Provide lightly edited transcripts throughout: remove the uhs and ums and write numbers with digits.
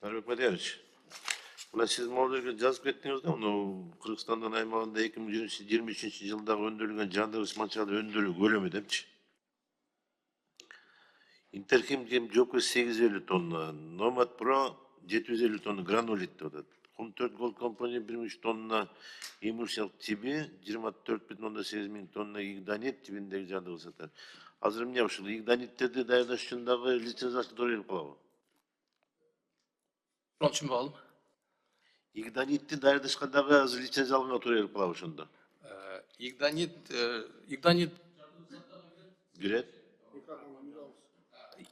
Арбек Марианович, мына сиз могул жерге жазып кеттиңиз да, мына Кыргызстандын аймагында 2023 жылдагы өндүрүлгөн жандыргыч материал өндүрүү көлөмү депчи. Интерхим жокы 850 тонна, Номад Про 750 тонна гранулит деп атат. Кум 4 Голд компания 13 тонна эмульсиялык тиби, 24,8 миң тонна игданит тибиндеги жандыргыч сатат. Азыр эмне ушул игданиттерди даярдаш үчүн дагы лицензиясы төлөп калабы? Промчим bağlı. Игданитти даярдашка дагы азыр лицензия алганга туура келип калабы ошондо? İgdanit Кирет?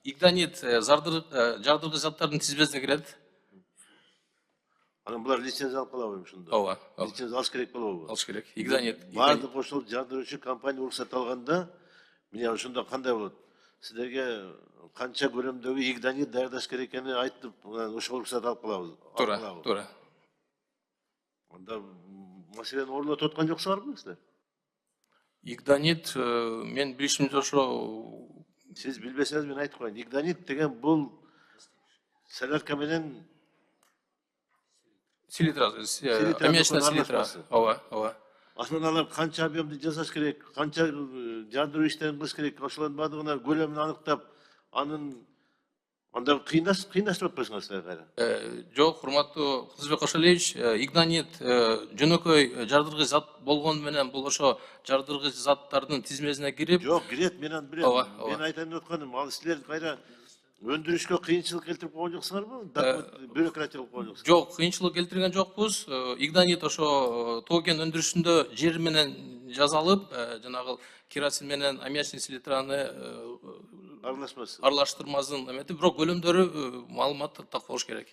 жардыргыч заттардын тизмесине кирет. Анан булар лицензия алып калабы ошондо? Ооба. Лицензия алыш керек болобу? Алыш керек. İgdanit. Баардык ошол жардыруучу компания уруксат алганда, мына ошондо кандай болот? Силерге канча көлөмдөгү игданит даярдаш керек экенин айтып, ошол уруксат алып калабыз. Туура. Анда маселени орнотуп аткан жоксуңарбы силер? İgdanit мен билишимче ошо Сиз билбесеңиз мен айтып коеюн. Игданит деген бул солярка менен селитра, аммиачная селитра. Ооба. Анан алар канча объемду жасаш керек, канча жардыруу иштерин кылыш керек, ошолордун баардыгына көлөмүн аныктап, анын анда кыйындаштырып атпайсыңар силер кайра? Жок, урматтуу Кызбек Кошалевич, Игданит жөнөкөй жардыргыч зат болгону менен бул ошо жардыргыч заттардын тизмесине кирип. Жок, кирет, мен аны билем. Мен айтайын деп атканым, ал силер кайра өндүрүшкө кыйынчылык келтирип койгон жоксуңарбы? Бюрократиялык койгон жоксуңарбы? Жок, кыйынчылык келтирген жокпуз. Игданит ошо тоген өндүрүшүндө жер менен жасалып, жанагы керосин менен аммиачный селитраны аралаштырмасын эметип, бирок көлөмдөрү маалымат так болуш керек.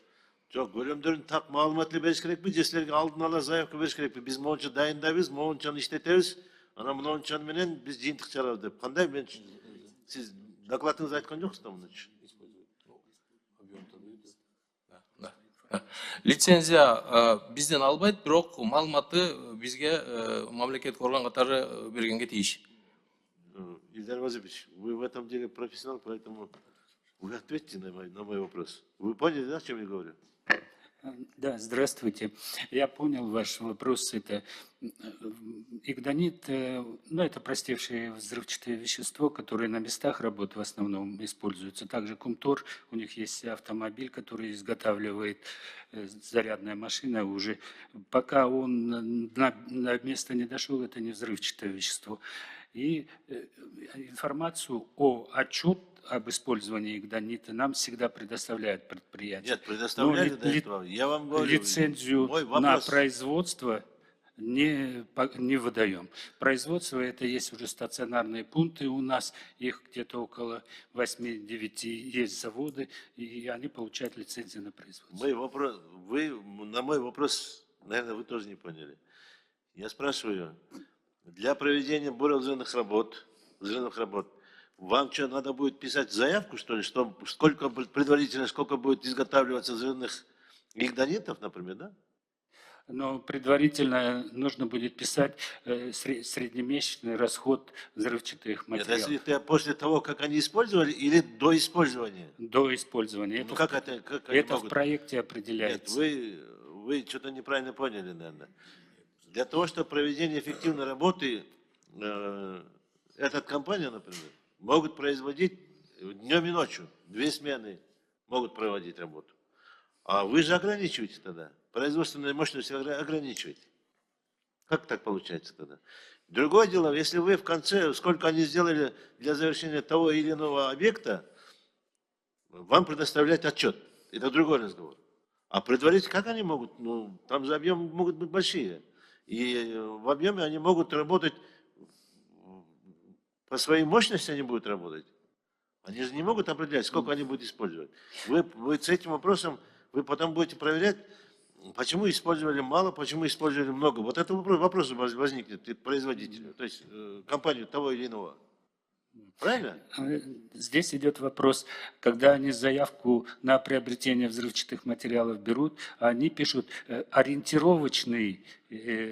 Жок, көлөмдөрүн так маалымат эле бериш керекпи, же силерге алдын ала заявка бериш керекпи? Биз моунча дайындайбыз, моунчаны иштетебиз, анан моунчаны менен биз жыйынтык чыгарабыз деп. Кандай? Мен сиз докладыңызда айткан жоксуз да муну үчүн. Лицензия бизден албайт, бирок маалыматты бизге мамлекеттик орган катары бергенге тийиш. Ильдар Вазипович, вы в этом деле профессионал, поэтому вы ответьте на мой вопрос. Вы поняли, да, о чем я говорю? Да, здравствуйте. Я понял ваш вопрос. Это игданит, ну, это простейшее взрывчатое вещество, которое на местах работ в основном используется. Также Кумтор, у них есть автомобиль, который изготавливает зарядная машина уже. Пока он на место не дошел, это не взрывчатое вещество. И информацию отчет об использовании игданита нам всегда предоставляют предприятия. Нет, предоставляли до этого. Я вам говорю, лицензию на производство не выдаем. Производство — это есть уже стационарные пункты у нас, их где-то около 8-9 есть заводы, и они получают лицензию на производство. На мой вопрос, наверное, вы тоже не поняли. Я спрашиваю, для проведения более взрывных работ, вам что, надо будет писать заявку, что ли, что предварительно сколько будет изготавливаться взрывных игданитов, например, да? Но предварительно нужно будет писать среднемесячный расход взрывчатых материалов. Нет, если после того, как они использовали, или до использования? До использования. Ну, как это в проекте определяется. Нет, вы что-то неправильно поняли, наверное. Для того, чтобы проведение эффективной работы, эта компания, например, могут производить днем и ночью, 2 смены могут проводить работу. А вы же ограничиваете тогда, производственную мощность ограничиваете. Как так получается тогда? Другое дело, если вы в конце, сколько они сделали для завершения того или иного объекта, вам предоставлять отчет. Это другой разговор. А предварительно, как они могут? Ну, там же объемы могут быть большие. И в объеме они могут работать, по своей мощности они будут работать. Они же не могут определять, сколько они будут использовать. Вы с этим вопросом, вы потом будете проверять, почему использовали мало, почему использовали много. Вот это вопрос возникнет производителю, то есть компанию того или иного. Правильно? Здесь идет вопрос, когда они заявку на приобретение взрывчатых материалов берут, они пишут ориентировочный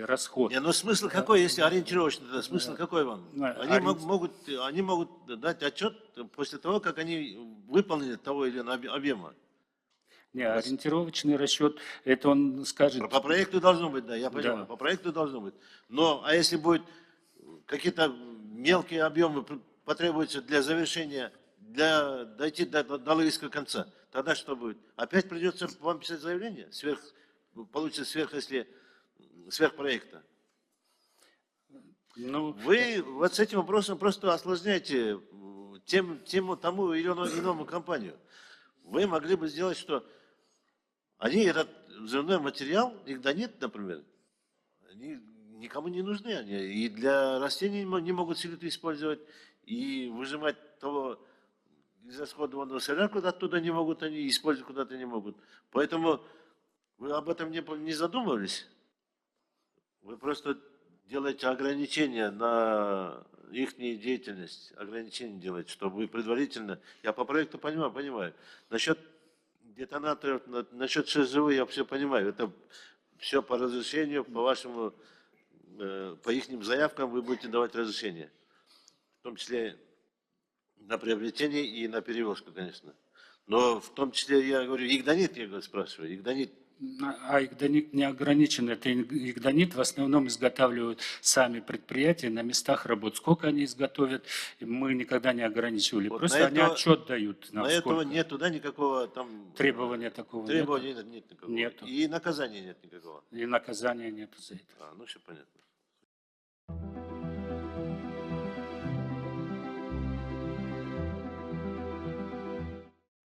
расход. Не, но смысл какой, если ориентировочный, смысл какой вам? Они могут дать отчет после того, как они выполнили того или иного объема. Не, ориентировочный расчет, это он скажет, По проекту должно быть, да, я понимаю, Да. по проекту должно быть. Но, а если будет какие-то мелкие объемы потребуются для завершения, для дойти до логического конца, тогда что будет? Опять придется вам писать заявление? Получится если сверхпроекта. ну, Вы вот с этим вопросом просто осложняете тому или иному компанию. Вы могли бы сделать, что они этот взрывной материал, игдонит, например, они никому не нужны. Они и для растений не могут силу-то использовать, и выжимать того израсходованного солярку оттуда не могут, они использовать куда-то не могут. Поэтому вы об этом не задумывались? Вы просто делаете ограничения на их деятельность, ограничения делаете, чтобы вы предварительно, я по проекту понимаю. Насчет детонаторов, насчет ШЗУ я все понимаю. Это все по разрешению, по вашему, по их заявкам вы будете давать разрешение. В том числе на приобретение и на перевозку, конечно. Но в том числе, я говорю, игдонит, я спрашиваю, игдонит. а игдонит не ограничен. Это игдонит в основном изготавливают сами предприятия на местах работ. Сколько они изготовят, мы никогда не ограничивали. Вот Просто они отчет дают нам, на этого сколько. нету, да, никакого там... Требования такого Требований нет никакого. Нету. И наказания нет никакого. И наказания нету за это. Ну все понятно.